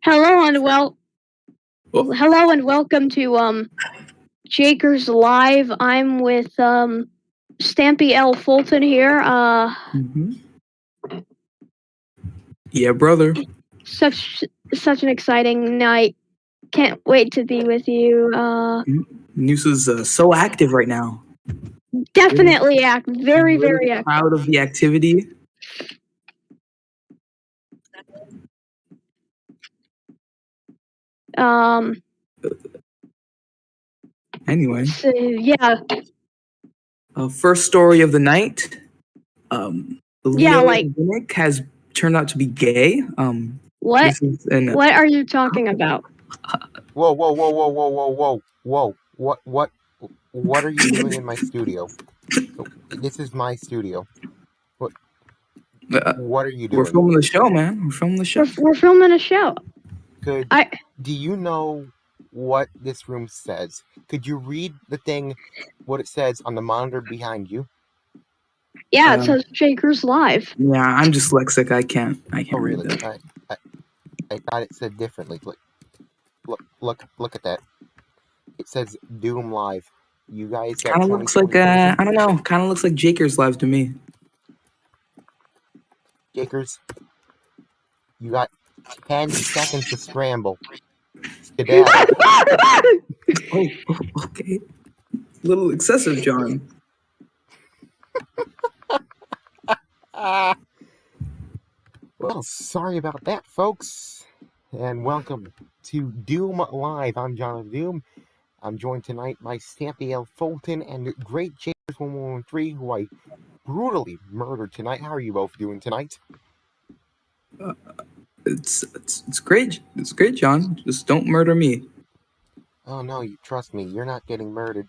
Hello and welcome to Jakers Live. I'm with Stampy L. Fulton here. Yeah, brother. Such an exciting night. Can't wait to be with you. nUSA's so active right now. Definitely very active. Proud of the activity. Anyway. So, yeah. First story of the night. Nick has turned out to be gay. What? What are you talking about? Whoa! What are you doing in my studio? This is my studio. What are you doing? We're filming the show, man. We're filming the show. We're filming a show. Do you know what this room says? Could you read the thing, what it says on the monitor behind you? Yeah, it says Jakers Live. Yeah, I'm dyslexic. I can't Oh, really? read that. I thought it said differently. Look at that. It says DoomLIve. You guys got kind of looks like I don't know. Kind of looks like Jakers Live to me. Jakers, you got 10 seconds to scramble. Skedaddle. Oh, okay. A little excessive, John. Well, sorry about that, folks. And welcome to DoomLIve. I'm John of Doom. I'm joined tonight by Stampy L. Fulton and Great Jakers 1113, who I brutally murdered tonight. How are you both doing tonight? It's great. It's great, John. Just don't murder me. Oh no, you trust me. You're not getting murdered.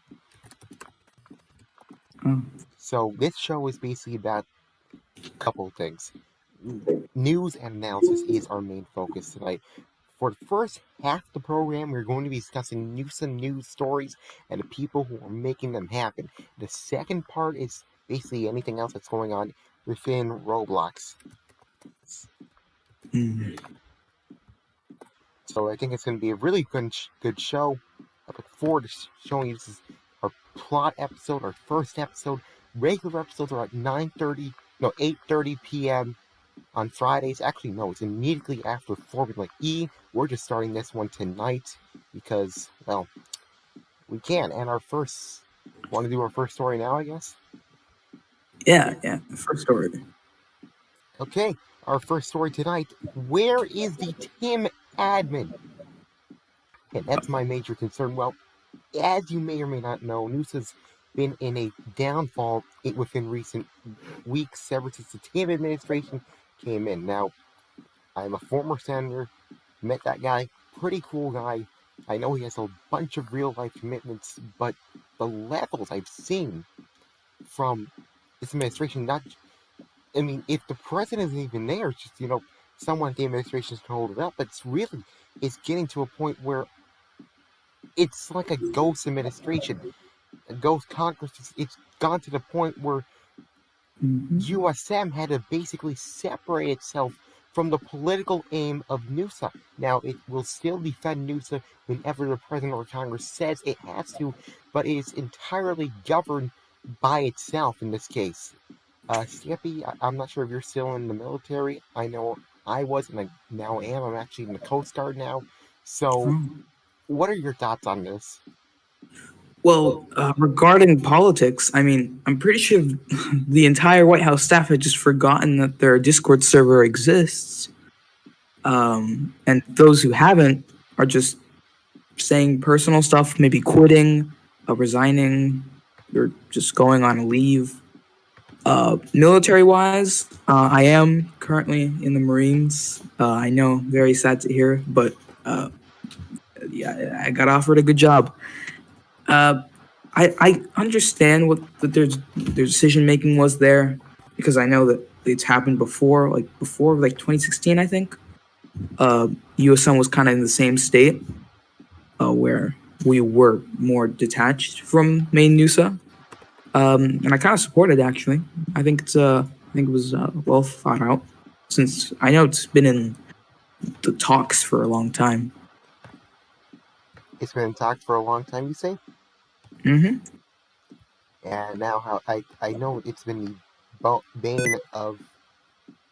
Oh. So this show is basically about a couple of things. News and analysis is our main focus tonight. For the first half of the program, we're going to be discussing nUSA news stories and the people who are making them happen. The second part is basically anything else that's going on within Roblox. So I think it's going to be a really good show. I look forward to showing you this is our plot episode, our first episode. Regular episodes are at 8:30 p.m. on Fridays. Actually, no, it's immediately after Formula E. We're just starting this one tonight because, well, we can. And want to do our first story now, I guess? Yeah, first story. Okay, our first story tonight. Where is the Tim admin? And that's my major concern. Well, as you may or may not know, nUSA's been in a downfall within recent weeks ever since the Tim administration came in. Now, I'm a former senator, met that guy, pretty cool guy. I know he has a bunch of real-life commitments, but the levels I've seen from this administration, if the president isn't even there, it's just, someone at the administration is going to hold it up, but it's getting to a point where it's like a ghost administration, a ghost Congress. It's gone to the point where USM had to basically separate itself from the political aim of nUSA. Now, it will still defend nUSA whenever the president or Congress says it has to, but it is entirely governed by itself in this case. Stampy, I'm not sure if you're still in the military. I know I was, and I now am. I'm actually in the Coast Guard now. So, what are your thoughts on this? Well, regarding politics, I'm pretty sure the entire White House staff had just forgotten that their Discord server exists. And those who haven't are just saying personal stuff, maybe quitting, resigning, or just going on a leave. Military-wise, I am currently in the Marines. I know, very sad to hear, but yeah, I got offered a good job. I understand what their decision making was there, because I know that it's happened before 2016, I think. USM was kind of in the same state, where we were more detached from main nUSA, and I kind of support it actually. I think it was well thought out. since I know it's been in the talks for a long time. It's been in talks for a long time, you say? Mm-hmm. And now how I know it's been the bane of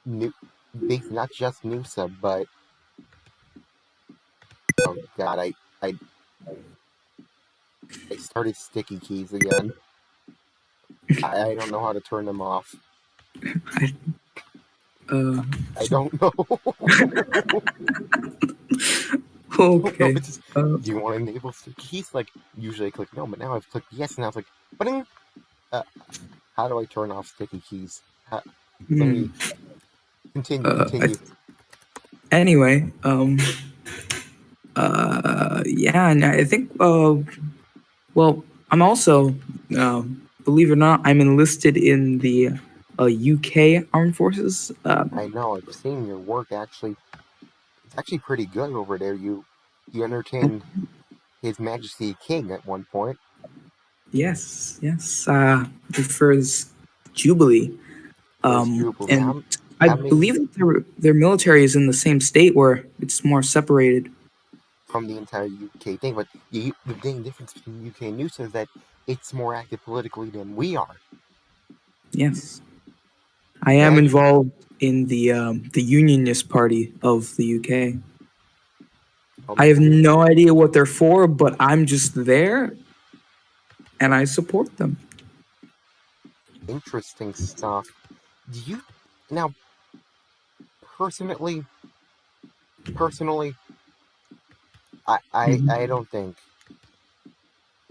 not just nUSA, but oh god, I started sticky keys again. I don't know how to turn them off. I don't know. Okay. Do you want to enable sticky keys? Like, usually I click no, but now I've clicked yes, and I was like, bing! How do I turn off sticky keys? Let me continue. Anyway, yeah, and I think, well, I'm also, believe it or not, I'm enlisted in the UK Armed Forces. I know, I've seen your work actually. It's actually pretty good over there. You entertained His Majesty the King at one point. Yes, for his Jubilee. Jubilee. And I believe that their military is in the same state where it's more separated from the entire UK thing, but the main difference between UK and nUSA is that it's more active politically than we are. Yes, I am involved in the Unionist Party of the UK. I have no idea what they're for, but I'm just there, and I support them. Interesting stuff. Do you now personally? I don't think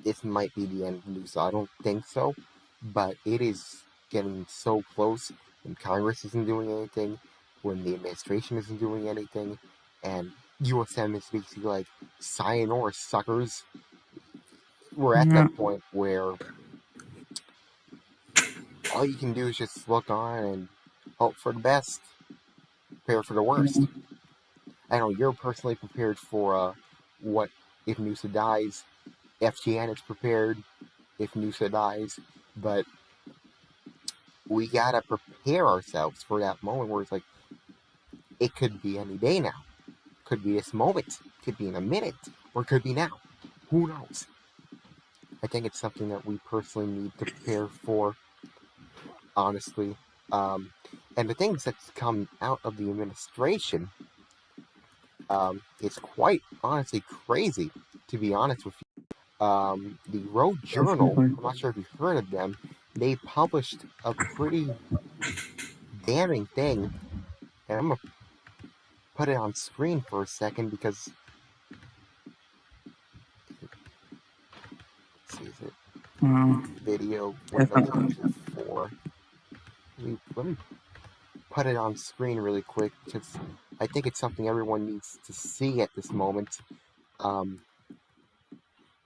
this might be the end of nUSA. I don't think so, but it is getting so close when Congress isn't doing anything, when the administration isn't doing anything, and USM is basically like, sayonara, suckers. We're at that point where all you can do is just look on and hope for the best, prepare for the worst. I know you're personally prepared for what if nUSA dies. FGN is prepared if nUSA dies, but we gotta prepare ourselves for that moment where it's like, it could be any day now. Could be this moment. Could be in a minute. Or it could be now. Who knows? I think it's something that we personally need to prepare for, honestly. And the things that's come out of the administration, it's quite honestly crazy, to be honest with you. The Road Journal, I'm not sure if you've heard of them, they published a pretty damning thing, and I'm going to put it on screen for a second because, let's see, is it video, Windows 4. Let me put it on screen really quick because I think it's something everyone needs to see at this moment.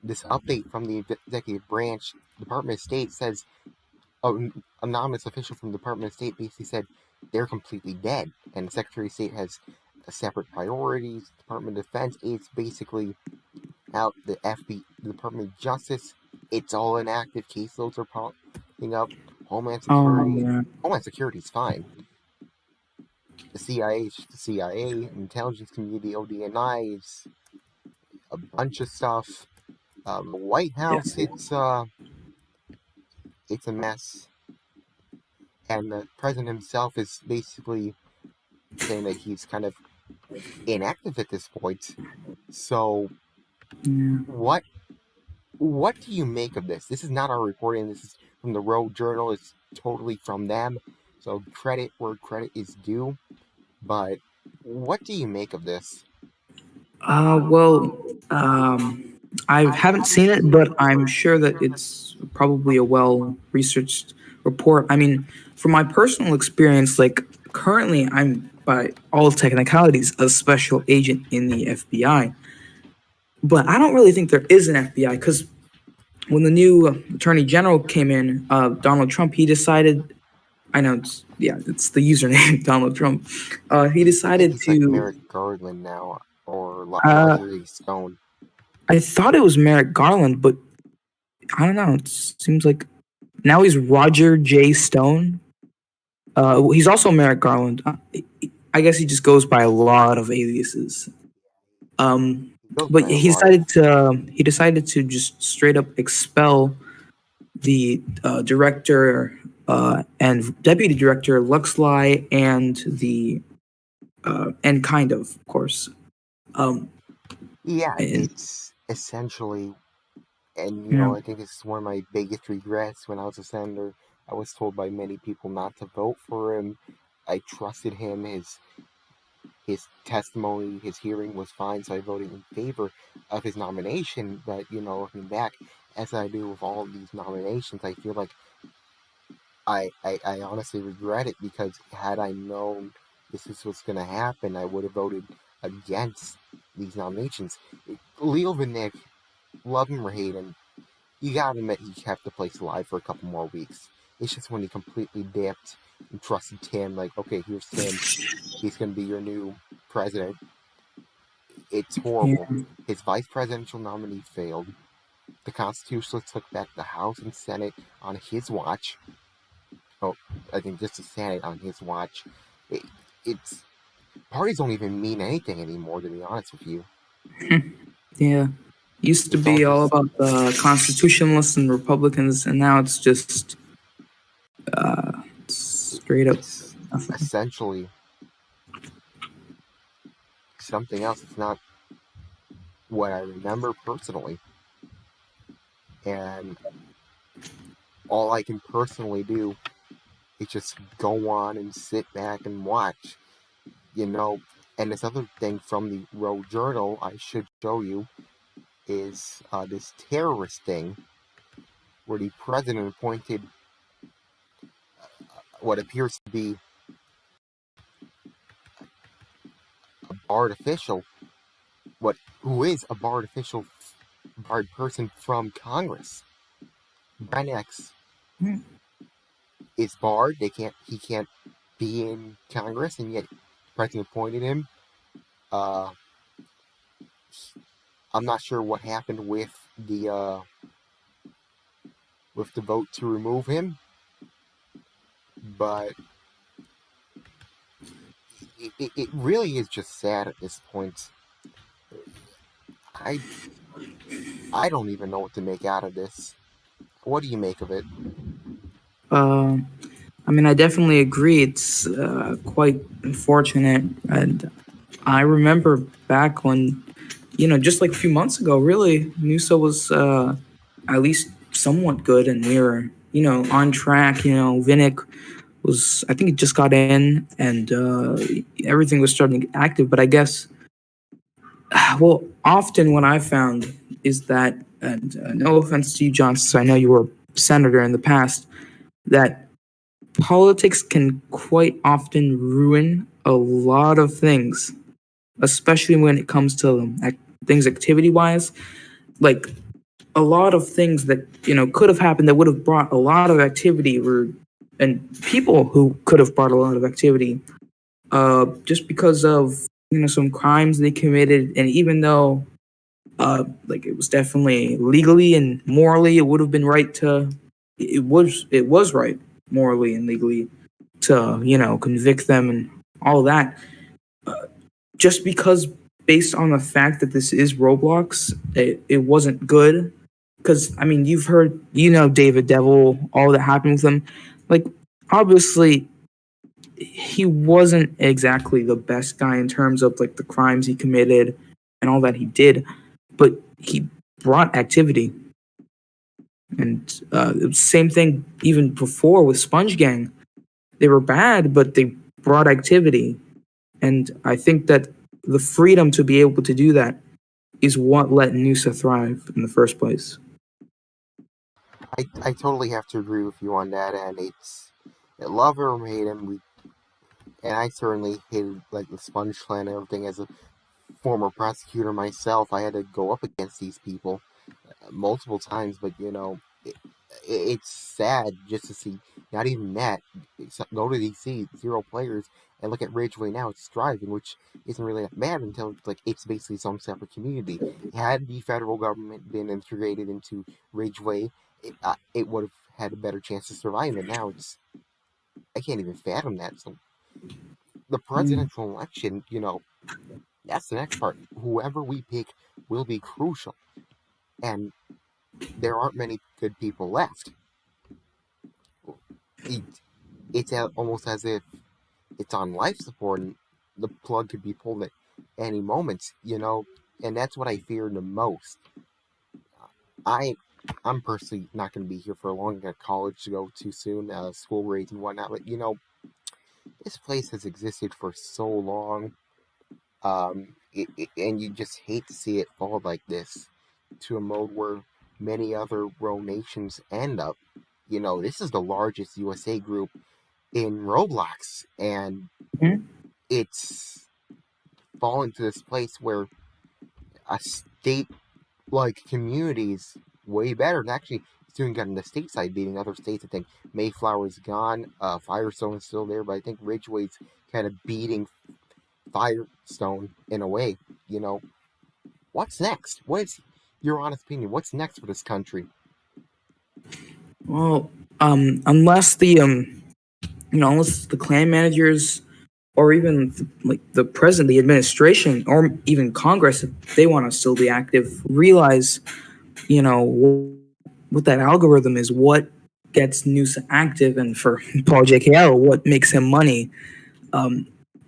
This update from the executive branch, Department of State says, an anonymous official from the Department of State basically said they're completely dead, and the Secretary of State has separate priorities. Department of Defense, it's basically out. The Department of Justice, it's all inactive. Caseloads are popping up. Homeland Security, Homeland Security is fine. The CIA is just the CIA. Intelligence community, ODNI, is a bunch of stuff. The White House, it's a mess. And the president himself is basically saying that he's kind of inactive at this point. So, what do you make of this? This is not our reporting. This is from the Road Journal. It's totally from them. So credit where credit is due. But what do you make of this? I haven't seen it, but I'm sure that it's probably a well-researched report. I mean, from my personal experience, like currently I'm, by all technicalities, a special agent in the FBI. But I don't really think there is an FBI because when the new Attorney General came in, Donald Trump, he decided, I know, it's the username, Donald Trump. He decided to... like Merrick Garland now, or Roger A. Stone. I thought it was Merrick Garland, but I don't know. It seems like now he's Roger J. Stone. He's also Merrick Garland. I guess he just goes by a lot of aliases. But he decided to just straight up expel the director and deputy director Luxley and the and kind of course. Yeah, And, it's essentially, and yeah. I think this is one of my biggest regrets when I was a senator. I was told by many people not to vote for him. I trusted him. His testimony, his hearing was fine, so I voted in favor of his nomination. But looking back, as I do with all of these nominations, I feel like I honestly regret it, because had I known this is what's going to happen, I would have voted against these nominations. Leo Vinnick, love him or hate him, you gotta admit he kept the place alive for a couple more weeks. It's just when he completely dipped and trusted Tim, like, okay, here's Tim, he's going to be your new president. It's horrible. Yeah. His vice presidential nominee failed. The Constitutionalists took back the House and Senate on his watch. Oh, I think just the Senate on his watch. It's parties don't even mean anything anymore, to be honest with you. Yeah. Used to be all about the constitutionalists and Republicans, and now it's just straight up It's nothing. essentially something else. It's not what I remember personally. And all I can personally do is just go on and sit back and watch. And this other thing from the Roe Journal I should show you is this terrorist thing where the president appointed what appears to be a barred official, who is a barred person from Congress. Brand X is barred. He can't be in Congress, and yet the president appointed him. I'm not sure what happened with the vote to remove him, but it really is just sad at this point. I don't even know what to make out of this. What do you make of it? I mean, I definitely agree. It's quite unfortunate, and I remember back when, just like a few months ago, really, nUSA was at least somewhat good, and we were, on track. Vinnick was, I think, he just got in, and everything was starting to get active. But I guess, well, often what I found is that, and no offense to you, Johnson, I know you were a senator in the past, that politics can quite often ruin a lot of things, especially when it comes to things activity-wise. Like, a lot of things that could have happened that would have brought a lot of activity, and people who could have brought a lot of activity, just because of some crimes they committed. And even though it was definitely legally and morally, it would have been right to, it was right morally and legally to convict them and all that, just because, based on the fact that this is Roblox, it wasn't good. Because I mean, you've heard, David Devil, all that happened with him. Like, obviously, he wasn't exactly the best guy in terms of like the crimes he committed and all that he did, but he brought activity. And the same thing even before with Sponge Gang. They were bad, but they brought activity. And I think that the freedom to be able to do that is what let nUSA thrive in the first place. I totally have to agree with you on that, and it's love him or hate him. And I certainly hated the Sponge Clan and everything. As a former prosecutor myself, I had to go up against these people multiple times. But it's sad just to see, not even that, go to DC, 0 players, and look at Ridgeway now. It's thriving, which isn't really that bad until it's basically its own separate community. Had the federal government been integrated into Ridgeway, it would have had a better chance to survive. And now I can't even fathom that. So the presidential election, that's the next part. Whoever we pick will be crucial, and there aren't many good people left. It's almost as if it's on life support and the plug could be pulled at any moment, and that's what I fear the most. I'm personally not going to be here for long. I got college to go to soon, school grades and whatnot, but this place has existed for so long, and you just hate to see it fall like this to a mode where many other rogue nations end up. This is the largest USA group in Roblox, and it's fallen to this place where a state like community is way better. And actually, it's doing good on the state side, beating other states. I think Mayflower's gone, Firestone's still there, but I think Ridgeway's kind of beating Firestone in a way. What's next? What is your honest opinion? What's next for this country? Well, unless the unless the clan managers or even the president, the administration, or even Congress, if they want to still be active, realize, what that algorithm is, what gets nUSA active, and for Paul JKL, what makes him money.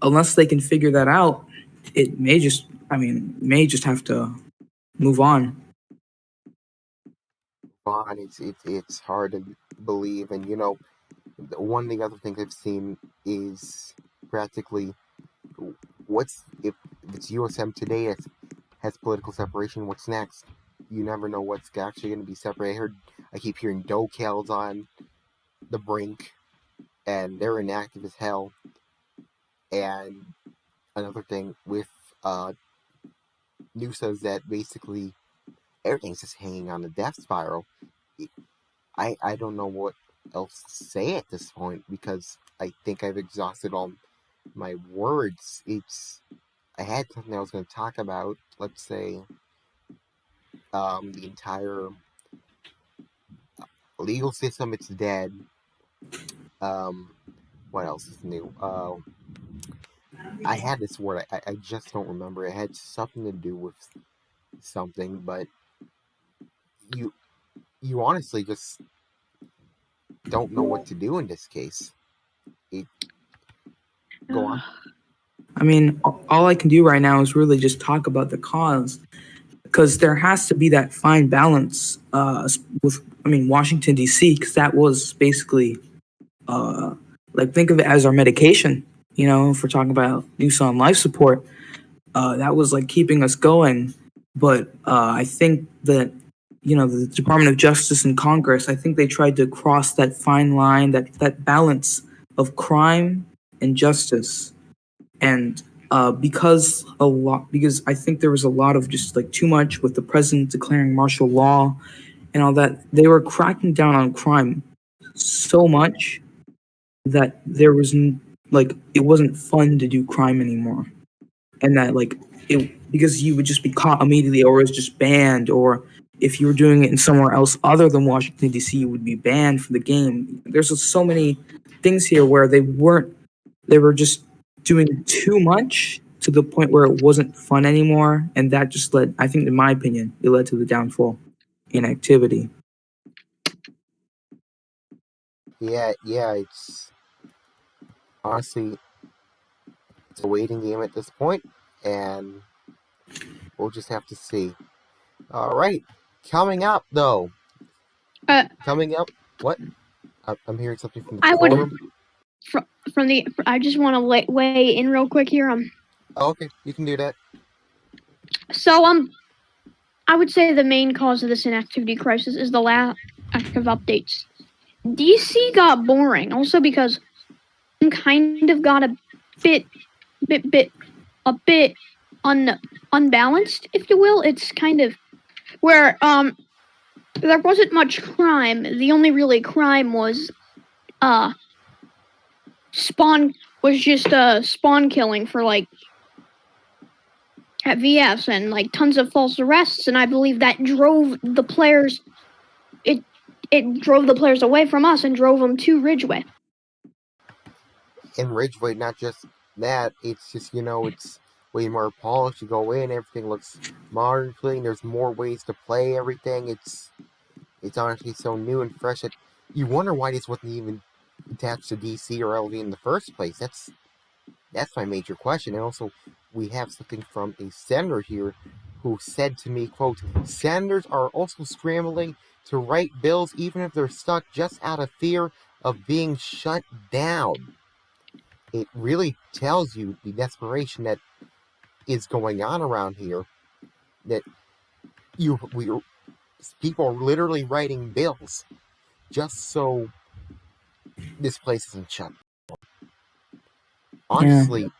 Unless they can figure that out, it may just have to move on. It's hard to believe, and one of the other things I've seen is practically if it's USM today it has political separation, what's next? You never know what's actually going to be separated. I keep hearing DoCal's on the brink, and they're inactive as hell. And another thing with nUSA is that basically everything's just hanging on the death spiral. I don't know what else to say at this point, because I think I've exhausted all my words. I had something I was going to talk about. Let's say the entire legal system, it's dead. What else is new? I had this word, I just don't remember. It had something to do with something, but you honestly just don't know what to do in this case. Go on. I mean, all I can do right now is really just talk about the cause, because there has to be that fine balance with Washington, D.C., because that was basically, think of it as our medication, if we're talking about nUSA on life support. That was like keeping us going. But I think that, the Department of Justice and Congress, I think they tried to cross that fine line, that balance of crime and justice. And because I think there was a lot of just too much with the president declaring martial law and all that, they were cracking down on crime so much that there was it wasn't fun to do crime anymore. And that because you would just be caught immediately, or it was just banned, or if you were doing it in somewhere else other than Washington, D.C., you would be banned from the game. There's just so many things here where they were just doing too much to the point where it wasn't fun anymore. And that just led, I think, in my opinion, it led to the downfall in activity. Yeah, it's honestly, it's a waiting game at this point, and we'll just have to see. All right, coming up though. What? I'm hearing something from the forum. I just want to weigh in real quick here. Oh, okay, you can do that. So I would say the main cause of this inactivity crisis is the lack of updates. DC got boring, also because kind of got a bit unbalanced, if you will. It's kind of where there wasn't much crime. The only really crime was spawn killing for at VS, and tons of false arrests, and I believe that drove the players. It drove the players away from us and drove them to Ridgeway. in Ridgeway, not just that, it's just, it's way more polished. You go in, everything looks modern, clean. There's more ways to play everything. It's honestly so new and fresh that you wonder why this wasn't even attached to DC or LV in the first place. That's my major question. And also, we have something from a senator here who said to me, quote, "Senators are also scrambling to write bills even if they're stuck just out of fear of being shut down." It really tells you the desperation that is going on around here. That people are literally writing bills just so this place isn't shut. Honestly,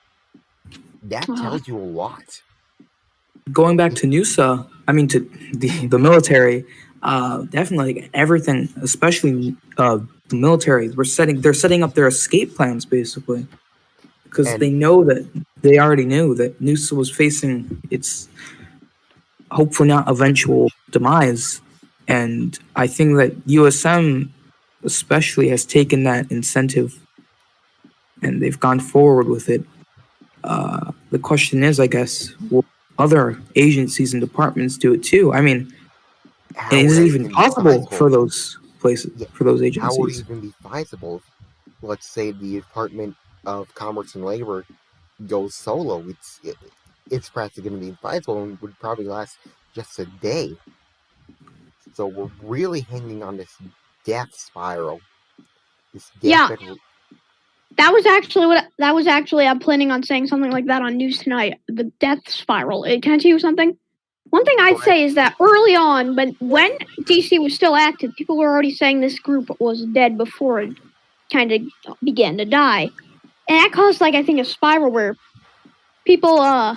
that tells you a lot. Going back to nUSA, I mean to the military, definitely everything, especially the military, they're setting up their escape plans basically, because And- they already knew that nUSA was facing its hopefully not eventual demise, and I think that USM especially has taken that incentive and they've gone forward with it. The question is, I guess, will other agencies and departments do it too? I mean, How is would it that even be possible feasible? for those places, Yeah, for those How would it agencies? even be feasible if, let's say, the Department of Commerce and Labor goes solo? It's practically going to be feasible and would probably last just a day. So we're really hanging on this death spiral. This death Yeah. That was actually I'm planning on saying something like that on News Tonight. The death spiral. Can I tell you something? One thing I'd say is that early on, but when DC was still active, people were already saying this group was dead before it kind of began to die, and that caused I think a spiral where people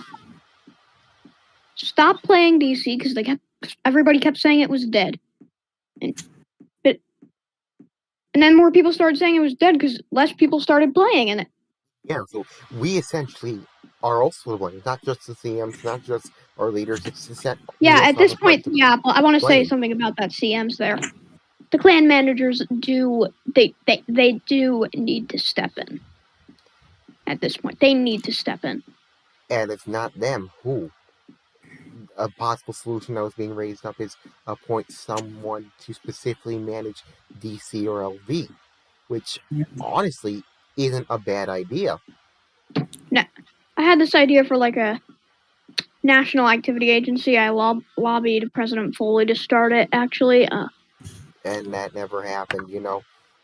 stopped playing DC because everybody kept saying it was dead, and then more people started saying it was dead because less people started playing, and Yeah, so we essentially are also the ones, not just the CMs, not just our leaders. It's just that at this point, I want to say something about that CMs there. The clan managers do need to step in. At this point, they need to step in. And if not them, who? A possible solution that was being raised up is appoint someone to specifically manage DC or LV, which honestly isn't a bad idea. No, I had this idea for a national activity agency. I lobbied President Foley to start it, actually. And that never happened,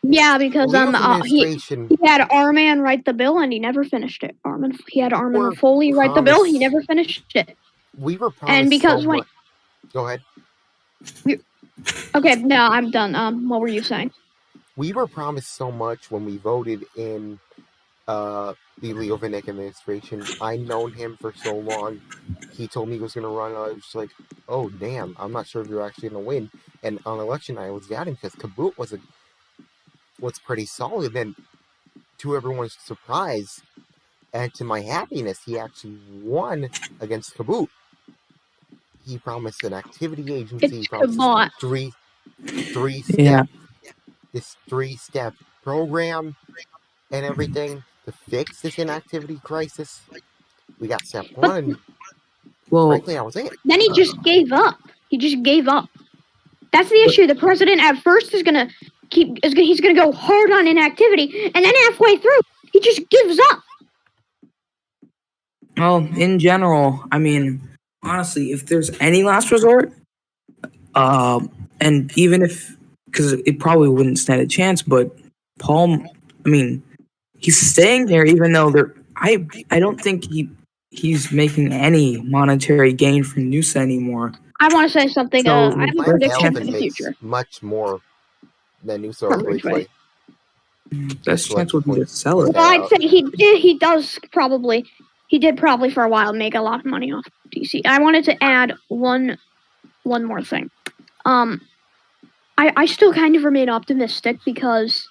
Yeah, because administration, he had Arman write the bill and he never finished it. He had Arman Foley write the bill, he never finished it. We were promised and because so much. Go ahead. Okay, no, I'm done. What were you saying? We were promised so much when we voted in the Leo Vinnick administration. I'd known him for so long. He told me he was going to run. I was like, oh, damn, I'm not sure if you're actually going to win. And on election night, I was doubting because Kaboot was pretty solid. Then, to everyone's surprise and to my happiness, he actually won against Kaboot. He promised an activity agency. He promised this three-step program and everything to fix this inactivity crisis. We got step one, and frankly, that was it. Then he just gave up. That's the issue. The president at first he's gonna go hard on inactivity, and then halfway through, he just gives up. Well, in general, I mean, honestly, if there's any last resort, and even if, because it probably wouldn't stand a chance, but Paul, I mean, he's staying there even though I don't think he's making any monetary gain from nUSA anymore. I want to say something. So, I have a prediction for the future. Much more than nUSA or Ridgeway. Best chance would be to sell it. Well, I'd say he did probably for a while make a lot of money off DC. I wanted to add one more thing. I still kind of remain optimistic because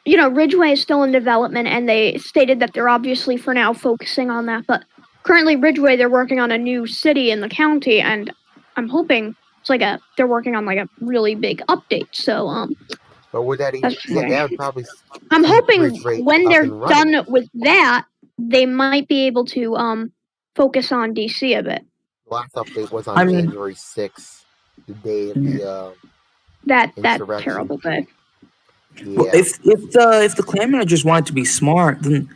Ridgeway is still in development, and they stated that they're obviously for now focusing on that. But currently, Ridgeway, they're working on a new city in the county, and I'm hoping it's they're working on a really big update. So But would that That's true. that would probably I'm keep hoping Ridgeway when up they're and running. done with that, they might be able to focus on DC a bit. The last update was on I mean- January 6th, the day of the That insurrection. terrible day. Well, Yeah. if the clan managers wanted to be smart, then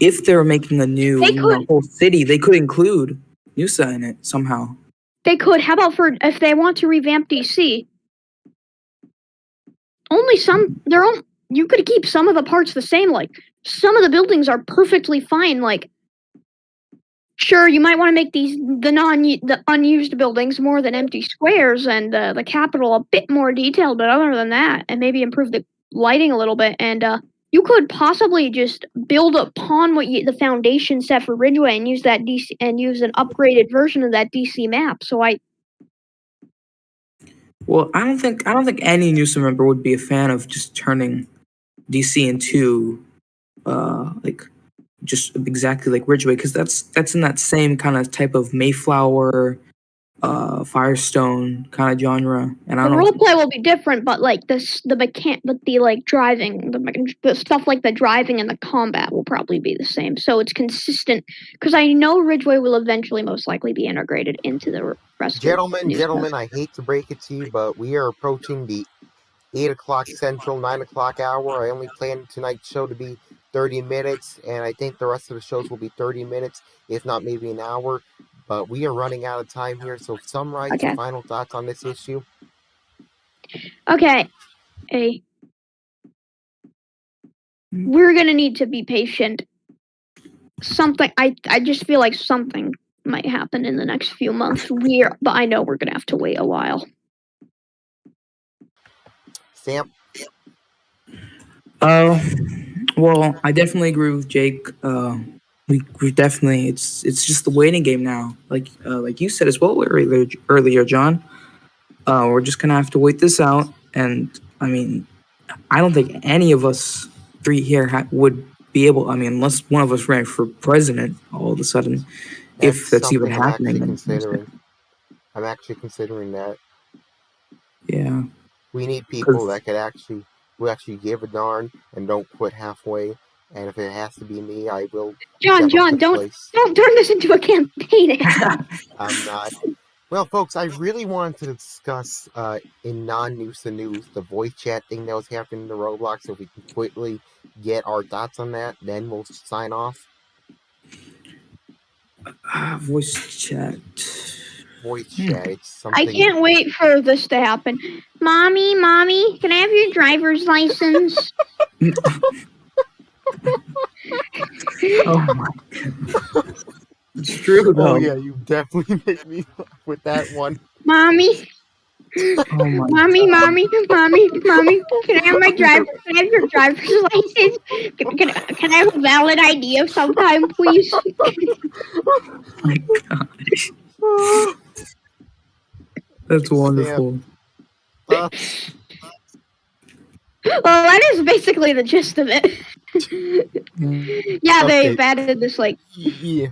if they were making a new They could. whole city, they could include nUSA in it somehow. They could. How about if they want to revamp DC? Only some. You could keep some of the parts the same. Like some of the buildings are perfectly fine. Like, sure, you might want to make the unused buildings more than empty squares, and the Capitol a bit more detailed. But other than that, and maybe improve the lighting a little bit, and you could possibly just build upon the foundation set for Ridgeway and use that DC and use an upgraded version of that DC map. So Well, I don't think any nUSA member would be a fan of just turning DC into like just exactly like Ridgeway, because that's in that same kind of type of Mayflower, Firestone kind of genre, and I the don't know. roleplay will be different, but like the driving, the stuff like the driving and the combat will probably be the same. So it's consistent because I know Ridgeway will eventually most likely be integrated into the rest. Gentlemen, I hate to break it to you, but we are approaching the 8 o'clock Central, 9 o'clock hour. I only planned tonight's show to be 30 minutes, and I think the rest of the shows will be 30 minutes, if not maybe an hour. But we are running out of time here, so summarize your final thoughts on this issue. Okay. We're gonna need to be patient. I just feel like something might happen in the next few months. But I know we're gonna have to wait a while. Sam? Well, I definitely agree with Jake. We definitely it's just the waiting game now. Like you said as well earlier, John. We're just gonna have to wait this out, and I mean, I don't think any of us three here would be able. I mean, unless one of us ran for president all of a sudden, if that's even happening. I'm actually considering that. Yeah. We need people that who actually give a darn and don't quit halfway. And if it has to be me, I will. John, don't turn this into a campaign. I'm not. Well, folks, I really wanted to discuss in non-nUSA news the voice chat thing that was happening in the Roblox. So if we can quickly get our thoughts on that, then we'll sign off. Voice chat. It's something. I can't wait for this to happen. Mommy, can I have your driver's license? Oh my God. It's true though. Oh yeah, you definitely made me laugh with that one. Mommy. Oh my Mommy, can I have your driver's license? Can I have a valid ID of some kind, please? Oh my gosh. That's wonderful. Well, that is basically the gist of it. Yeah, they've added this Yeah.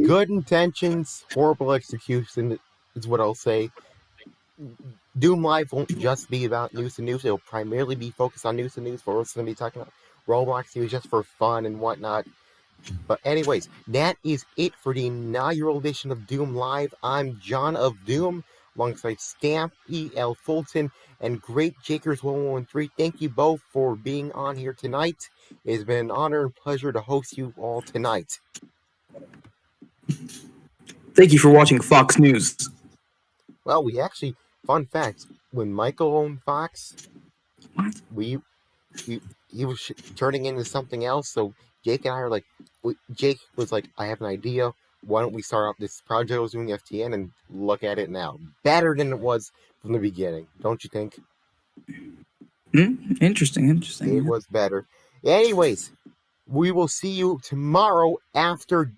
Good intentions, horrible execution is what I'll say. DoomLIve won't just be about nUSA news. It'll primarily be focused on nUSA news. We're also going to be talking about Roblox news just for fun and whatnot. But anyways, that is it for the inaugural edition of DoomLIve. I'm John of Doom, alongside Stamp, E.L. Fulton, and Great Jakers 1113. Thank you both for being on here tonight. It has been an honor and pleasure to host you all tonight. Thank you for watching Fox News. Well, we actually, fun fact, when Michael owned Fox, he was turning into something else, so Jake and I are like, Jake was like, I have an idea, why don't we start off this project I was doing FTN, and look at it now. Better than it was from the beginning, don't you think? Interesting. It was better. Anyways, we will see you tomorrow after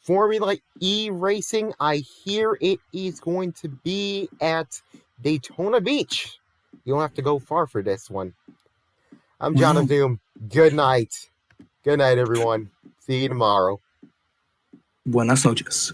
Formula E racing. I hear it is going to be at Daytona Beach. You don't have to go far for this one. I'm John of Doom. Good night. Good night, everyone. See you tomorrow. Buenas noches.